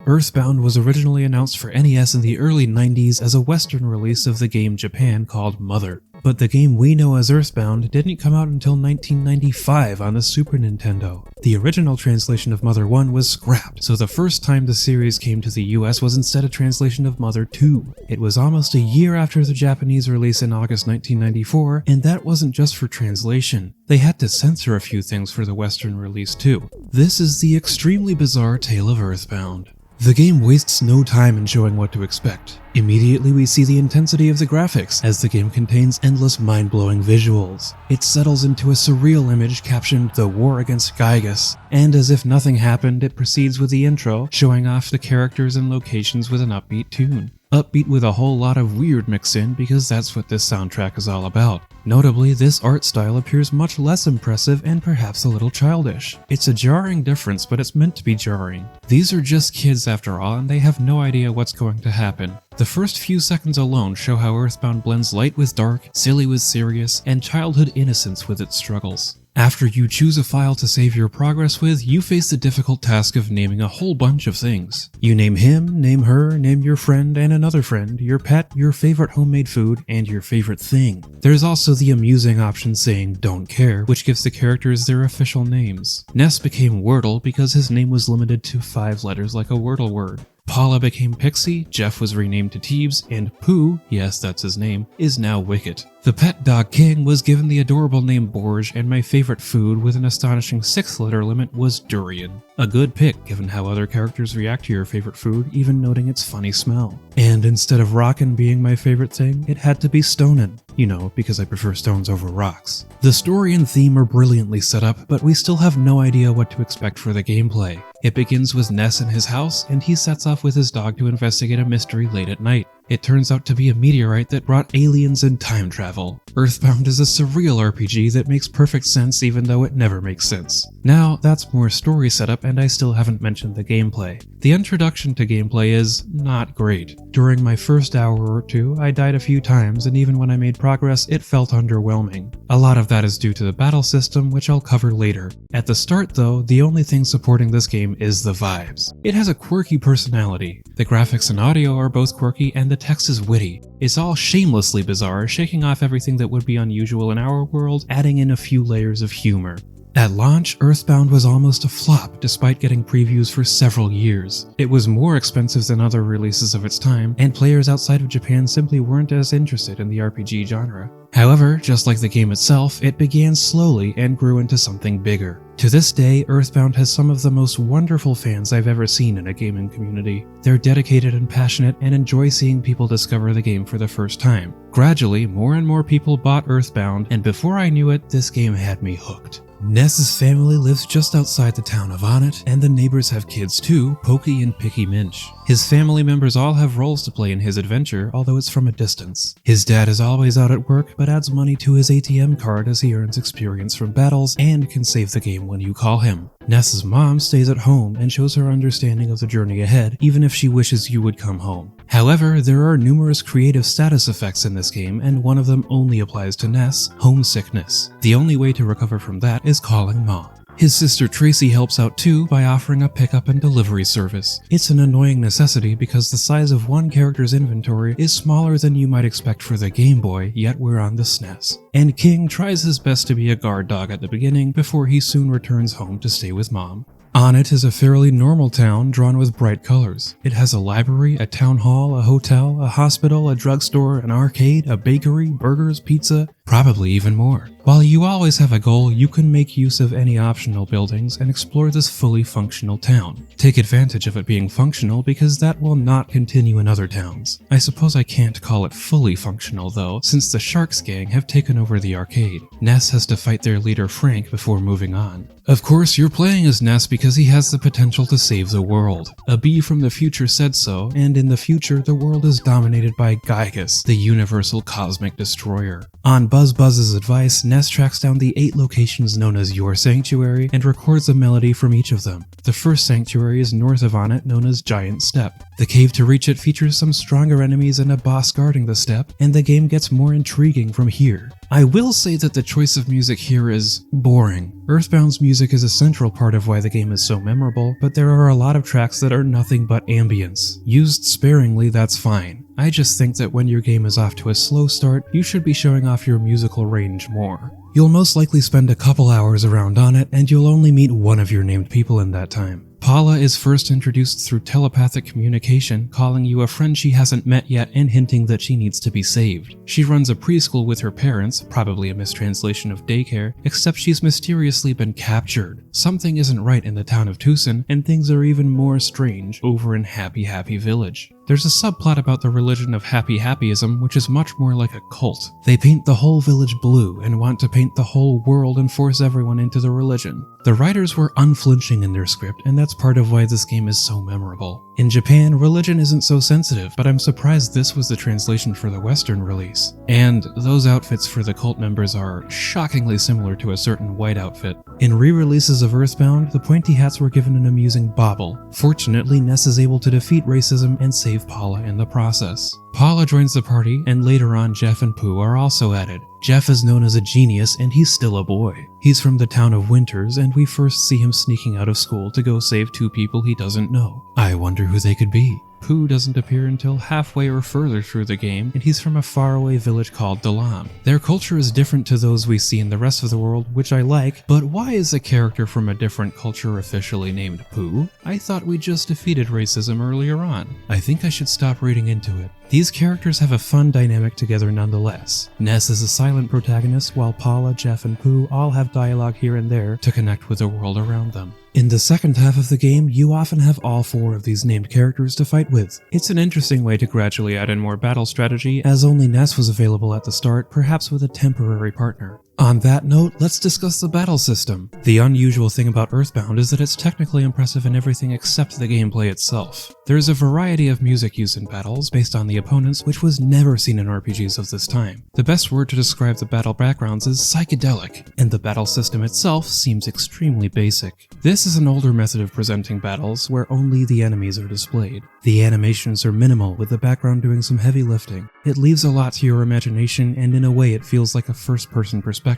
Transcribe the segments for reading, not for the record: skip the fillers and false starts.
EarthBound was originally announced for NES in the early 90s as a Western release of the game Japan called Mother. But the game we know as EarthBound didn't come out until 1995 on the Super Nintendo. The original translation of Mother 1 was scrapped, so the first time the series came to the US was instead a translation of Mother 2. It was almost a year after the Japanese release in August 1994, and that wasn't just for translation. They had to censor a few things for the Western release too. This is the extremely bizarre tale of EarthBound. The game wastes no time in showing what to expect. Immediately we see the intensity of the graphics, as the game contains endless mind-blowing visuals. It settles into a surreal image captioned "The War Against Gygus," and as if nothing happened, it proceeds with the intro, showing off the characters and locations with an upbeat tune. Upbeat with a whole lot of weird mixed in, because that's what this soundtrack is all about. Notably, this art style appears much less impressive and perhaps a little childish. It's a jarring difference, but it's meant to be jarring. These are just kids after all, and they have no idea what's going to happen. The first few seconds alone show how EarthBound blends light with dark, silly with serious, and childhood innocence with its struggles. After you choose a file to save your progress with, you face the difficult task of naming a whole bunch of things. You name him, name her, name your friend and another friend, your pet, your favorite homemade food, and your favorite thing. There's also the amusing option saying "don't care," which gives the characters their official names. Ness became Wordle because his name was limited to 5 letters like a Wordle word. Paula became Pixie, Jeff was renamed to Teebs, and Pooh, yes that's his name, is now Wicket. The pet dog King was given the adorable name Borge, and my favorite food with an astonishing 6-letter limit was durian. A good pick given how other characters react to your favorite food, even noting its funny smell. And instead of rockin' being my favorite thing, it had to be stonin'. You know, because I prefer stones over rocks. The story and theme are brilliantly set up, but we still have no idea what to expect for the gameplay. It begins with Ness in his house, and he sets off with his dog to investigate a mystery late at night. It turns out to be a meteorite that brought aliens and time travel. EarthBound is a surreal RPG that makes perfect sense even though it never makes sense. Now, that's more story setup, and I still haven't mentioned the gameplay. The introduction to gameplay is not great. During my first hour or two, I died a few times, and even when I made progress, it felt underwhelming. A lot of that is due to the battle system, which I'll cover later. At the start though, the only thing supporting this game is the vibes. It has a quirky personality. The graphics and audio are both quirky, and the text is witty. It's all shamelessly bizarre, shaking off everything that would be unusual in our world, adding in a few layers of humor. At launch, EarthBound was almost a flop, despite getting previews for several years. It was more expensive than other releases of its time, and players outside of Japan simply weren't as interested in the RPG genre. However, just like the game itself, it began slowly and grew into something bigger. To this day, EarthBound has some of the most wonderful fans I've ever seen in a gaming community. They're dedicated and passionate and enjoy seeing people discover the game for the first time. Gradually, more and more people bought EarthBound, and before I knew it, this game had me hooked. Ness's family lives just outside the town of Onnet, and the neighbors have kids too, Pokey and Picky Minch. His family members all have roles to play in his adventure, although it's from a distance. His dad is always out at work, but adds money to his ATM card as he earns experience from battles and can save the game when you call him. Ness's mom stays at home and shows her understanding of the journey ahead, even if she wishes you would come home. However, there are numerous creative status effects in this game, and one of them only applies to Ness: homesickness. The only way to recover from that is calling Mom. His sister Tracy helps out too by offering a pickup and delivery service. It's an annoying necessity because the size of one character's inventory is smaller than you might expect for the Game Boy, yet we're on the SNES. And King tries his best to be a guard dog at the beginning before he soon returns home to stay with Mom. Onnet is a fairly normal town drawn with bright colors. It has a library, a town hall, a hotel, a hospital, a drugstore, an arcade, a bakery, burgers, pizza, probably even more. While you always have a goal, you can make use of any optional buildings and explore this fully functional town. Take advantage of it being functional because that will not continue in other towns. I suppose I can't call it fully functional though, since the Sharks gang have taken over the arcade. Ness has to fight their leader Frank before moving on. Of course, you're playing as Ness because he has the potential to save the world. A bee from the future said so, and in the future the world is dominated by Gygus, the universal cosmic destroyer. On Buzz's advice, Ness tracks down the 8 locations known as Your Sanctuary and records a melody from each of them. The first sanctuary is north of Onnet, known as Giant Step. The cave to reach it features some stronger enemies and a boss guarding the step, and the game gets more intriguing from here. I will say that the choice of music here is boring. EarthBound's music is a central part of why the game is so memorable, but there are a lot of tracks that are nothing but ambience. Used sparingly, that's fine. I just think that when your game is off to a slow start, you should be showing off your musical range more. You'll most likely spend a couple hours around on it, and you'll only meet one of your named people in that time. Paula is first introduced through telepathic communication, calling you a friend she hasn't met yet and hinting that she needs to be saved. She runs a preschool with her parents, probably a mistranslation of daycare, except she's mysteriously been captured. Something isn't right in the town of Tucson, and things are even more strange over in Happy Happy Village. There's a subplot about the religion of Happy Happyism, which is much more like a cult. They paint the whole village blue and want to paint the whole world and force everyone into the religion. The writers were unflinching in their script, and that's part of why this game is so memorable. In Japan, religion isn't so sensitive, but I'm surprised this was the translation for the Western release. And those outfits for the cult members are shockingly similar to a certain white outfit. In re-releases of EarthBound, the pointy hats were given an amusing bauble. Fortunately, Ness is able to defeat racism and save Paula in the process. Paula joins the party, and later on Jeff and Pooh are also added. Jeff is known as a genius, and he's still a boy. He's from the town of Winters, and we first see him sneaking out of school to go save two people he doesn't know. I wonder who they could be. Pooh doesn't appear until halfway or further through the game, and he's from a faraway village called Dalam. Their culture is different to those we see in the rest of the world, which I like, but why is a character from a different culture officially named Pooh? I thought we just defeated racism earlier on. I think I should stop reading into it. These characters have a fun dynamic together nonetheless. Ness is a silent protagonist, while Paula, Jeff, and Pooh all have dialogue here and there to connect with the world around them. In the second half of the game, you often have all four of these named characters to fight with. It's an interesting way to gradually add in more battle strategy, as only Ness was available at the start, perhaps with a temporary partner. On that note, let's discuss the battle system. The unusual thing about EarthBound is that it's technically impressive in everything except the gameplay itself. There's a variety of music used in battles based on the opponents, which was never seen in RPGs of this time. The best word to describe the battle backgrounds is psychedelic, and the battle system itself seems extremely basic. This is an older method of presenting battles where only the enemies are displayed. The animations are minimal, with the background doing some heavy lifting. It leaves a lot to your imagination, and in a way it feels like a first-person perspective.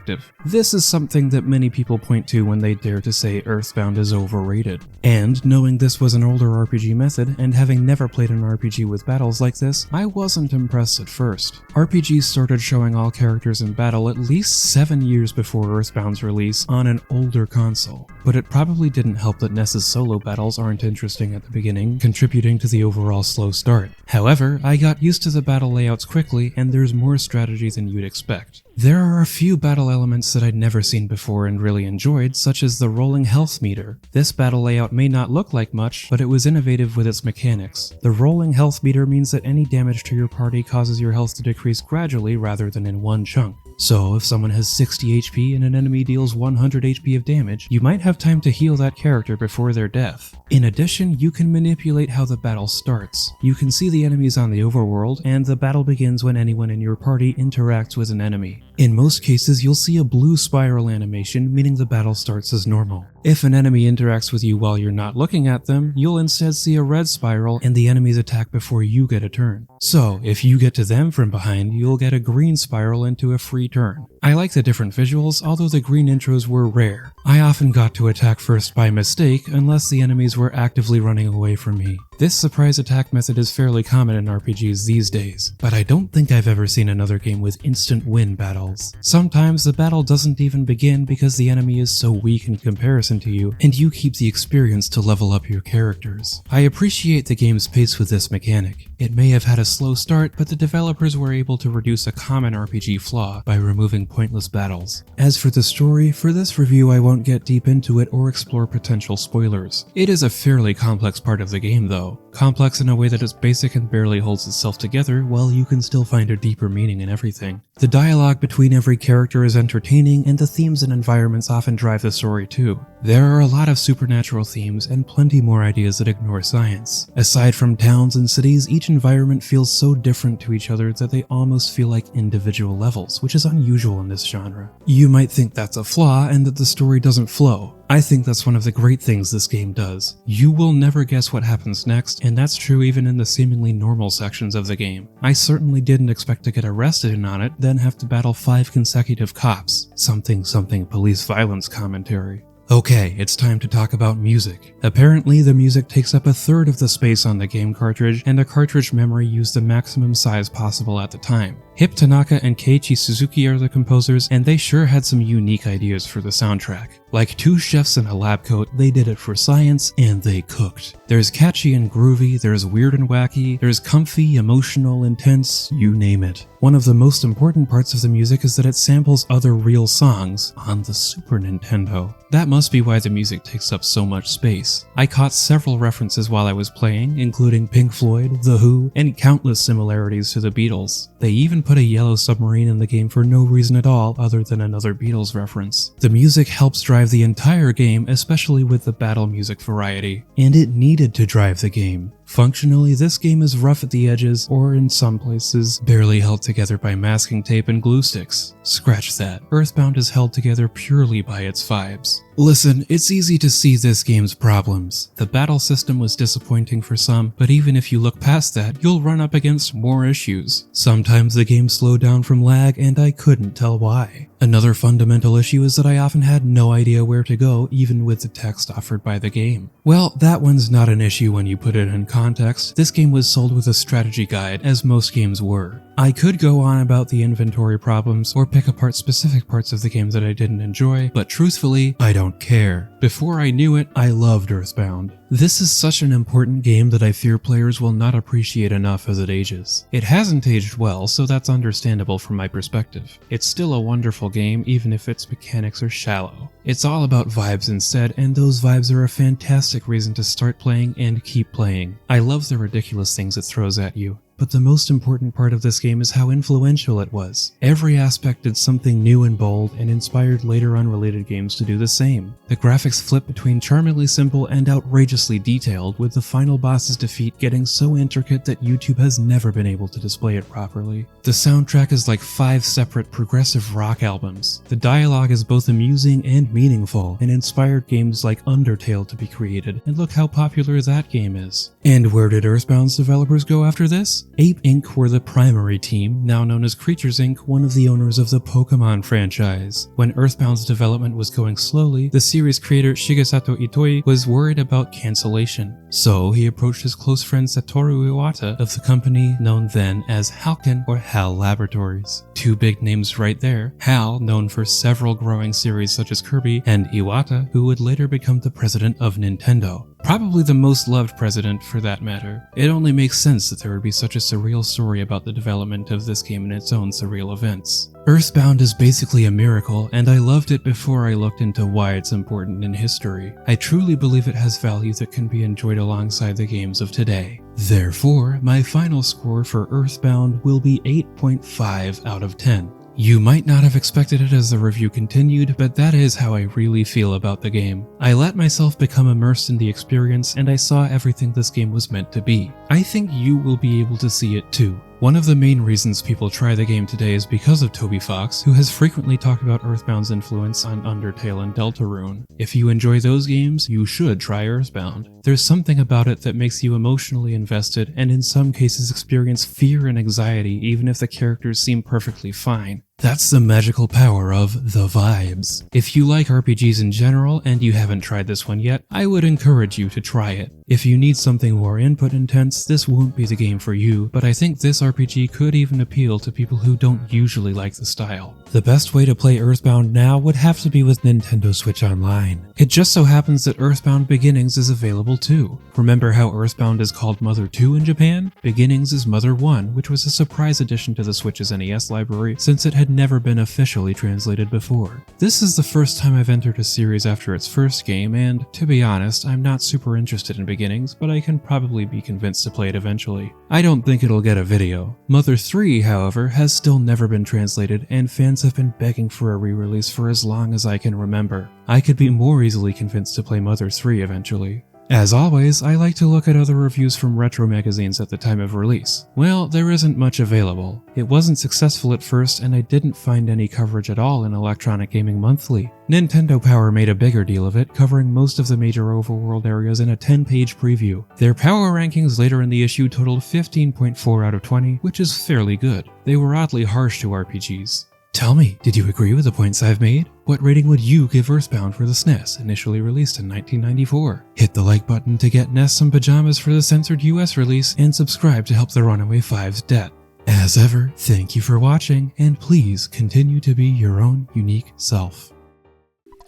This is something that many people point to when they dare to say EarthBound is overrated. And knowing this was an older RPG method, and having never played an RPG with battles like this, I wasn't impressed at first. RPGs started showing all characters in battle at least 7 years before EarthBound's release on an older console. But it probably didn't help that Ness's solo battles aren't interesting at the beginning, contributing to the overall slow start. However, I got used to the battle layouts quickly, and there's more strategy than you'd expect. There are a few battle elements that I'd never seen before and really enjoyed, such as the rolling health meter. This battle layout may not look like much, but it was innovative with its mechanics. The rolling health meter means that any damage to your party causes your health to decrease gradually rather than in one chunk. So, if someone has 60 HP and an enemy deals 100 HP of damage, you might have time to heal that character before their death. In addition, you can manipulate how the battle starts. You can see the enemies on the overworld, and the battle begins when anyone in your party interacts with an enemy. In most cases, you'll see a blue spiral animation, meaning the battle starts as normal. If an enemy interacts with you while you're not looking at them, you'll instead see a red spiral and the enemies attack before you get a turn. So, if you get to them from behind, you'll get a green spiral into a free turn. I like the different visuals, although the green intros were rare. I often got to attack first by mistake, unless the enemies were actively running away from me. This surprise attack method is fairly common in RPGs these days, but I don't think I've ever seen another game with instant win battles. Sometimes the battle doesn't even begin because the enemy is so weak in comparison to you, and you keep the experience to level up your characters. I appreciate the game's pace with this mechanic. It may have had a slow start, but the developers were able to reduce a common RPG flaw by removing pointless battles. As for the story, for this review I won't get deep into it or explore potential spoilers. It is a fairly complex part of the game though. Complex in a way that is basic and barely holds itself together, while you can still find a deeper meaning in everything. The dialogue between every character is entertaining, and the themes and environments often drive the story too. There are a lot of supernatural themes and plenty more ideas that ignore science. Aside from towns and cities, each environment feels so different to each other that they almost feel like individual levels, which is unusual in this genre. You might think that's a flaw and that the story doesn't flow. I think that's one of the great things this game does. You will never guess what happens next, and that's true even in the seemingly normal sections of the game. I certainly didn't expect to get arrested in on it, then have to battle 5 consecutive cops. Something police violence commentary. Okay, it's time to talk about music. Apparently, the music takes up a third of the space on the game cartridge, and the cartridge memory used the maximum size possible at the time. Hip Tanaka and Keiichi Suzuki are the composers, and they sure had some unique ideas for the soundtrack. Like 2 chefs in a lab coat, they did it for science, and they cooked. There's catchy and groovy, there's weird and wacky, there's comfy, emotional, intense, you name it. One of the most important parts of the music is that it samples other real songs on the Super Nintendo. That must be why the music takes up so much space. I caught several references while I was playing, including Pink Floyd, The Who, and countless similarities to the Beatles. They even put a yellow submarine in the game for no reason at all other than another Beatles reference. The music helps drive the entire game, especially with the battle music variety, and it needed to drive the game. Functionally, this game is rough at the edges, or in some places, barely held together by masking tape and glue sticks. Scratch that. EarthBound is held together purely by its vibes. Listen, it's easy to see this game's problems. The battle system was disappointing for some, but even if you look past that, you'll run up against more issues. Sometimes the game slowed down from lag, and I couldn't tell why. Another fundamental issue is that I often had no idea where to go, even with the text offered by the game. Well, that one's not an issue when you put it in context. This game was sold with a strategy guide, as most games were. I could go on about the inventory problems, or pick apart specific parts of the game that I didn't enjoy, but truthfully, I don't care. Before I knew it, I loved EarthBound. This is such an important game that I fear players will not appreciate enough as it ages. It hasn't aged well, so that's understandable from my perspective. It's still a wonderful game, even if its mechanics are shallow. It's all about vibes instead, and those vibes are a fantastic reason to start playing and keep playing. I love the ridiculous things it throws at you. But the most important part of this game is how influential it was. Every aspect did something new and bold, and inspired later unrelated games to do the same. The graphics flip between charmingly simple and outrageously detailed, with the final boss's defeat getting so intricate that YouTube has never been able to display it properly. The soundtrack is like 5 separate progressive rock albums. The dialogue is both amusing and meaningful, and inspired games like Undertale to be created, and look how popular that game is. And where did EarthBound's developers go after this? Ape Inc. were the primary team, now known as Creatures Inc., one of the owners of the Pokemon franchise. When EarthBound's development was going slowly, the series creator Shigesato Itoi was worried about cancellation. So he approached his close friend Satoru Iwata of the company known then as Halcon or HAL Laboratories. 2 big names right there. HAL, known for several growing series such as Kirby, and Iwata, who would later become the president of Nintendo. Probably the most loved president for that matter. It only makes sense that there would be such a surreal story about the development of this game and its own surreal events. EarthBound is basically a miracle, and I loved it before I looked into why it's important in history. I truly believe it has value that can be enjoyed alongside the games of today. Therefore, my final score for EarthBound will be 8.5 out of 10. You might not have expected it as the review continued, but that is how I really feel about the game. I let myself become immersed in the experience, and I saw everything this game was meant to be. I think you will be able to see it too. One of the main reasons people try the game today is because of Toby Fox, who has frequently talked about EarthBound's influence on Undertale and Deltarune. If you enjoy those games, you should try EarthBound. There's something about it that makes you emotionally invested, and in some cases experience fear and anxiety even if the characters seem perfectly fine. That's the magical power of the vibes. If you like RPGs in general and you haven't tried this one yet, I would encourage you to try it. If you need something more input intense, this won't be the game for you, but I think this RPG could even appeal to people who don't usually like the style. The best way to play EarthBound now would have to be with Nintendo Switch Online. It just so happens that EarthBound Beginnings is available too. Remember how EarthBound is called Mother 2 in Japan? Beginnings is Mother 1, which was a surprise addition to the Switch's NES library since it had never been officially translated before. This is the first time I've entered a series after its first game, and to be honest, I'm not super interested in Beginnings, but I can probably be convinced to play it eventually. I don't think it'll get a video. Mother 3, however, has still never been translated, and fans have been begging for a re-release for as long as I can remember. I could be more easily convinced to play Mother 3 eventually. As always, I like to look at other reviews from retro magazines at the time of release. Well, there isn't much available. It wasn't successful at first, and I didn't find any coverage at all in Electronic Gaming Monthly. Nintendo Power made a bigger deal of it, covering most of the major overworld areas in a 10-page preview. Their power rankings later in the issue totaled 15.4 out of 20, which is fairly good. They were oddly harsh to RPGs. Tell me, did you agree with the points I've made? What rating would you give EarthBound for the SNES, initially released in 1994? Hit the like button to get Ness some pajamas for the censored US release, and subscribe to help the Runaway 5's debt. As ever, thank you for watching, and please continue to be your own unique self.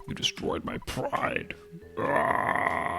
You destroyed my pride. Ah.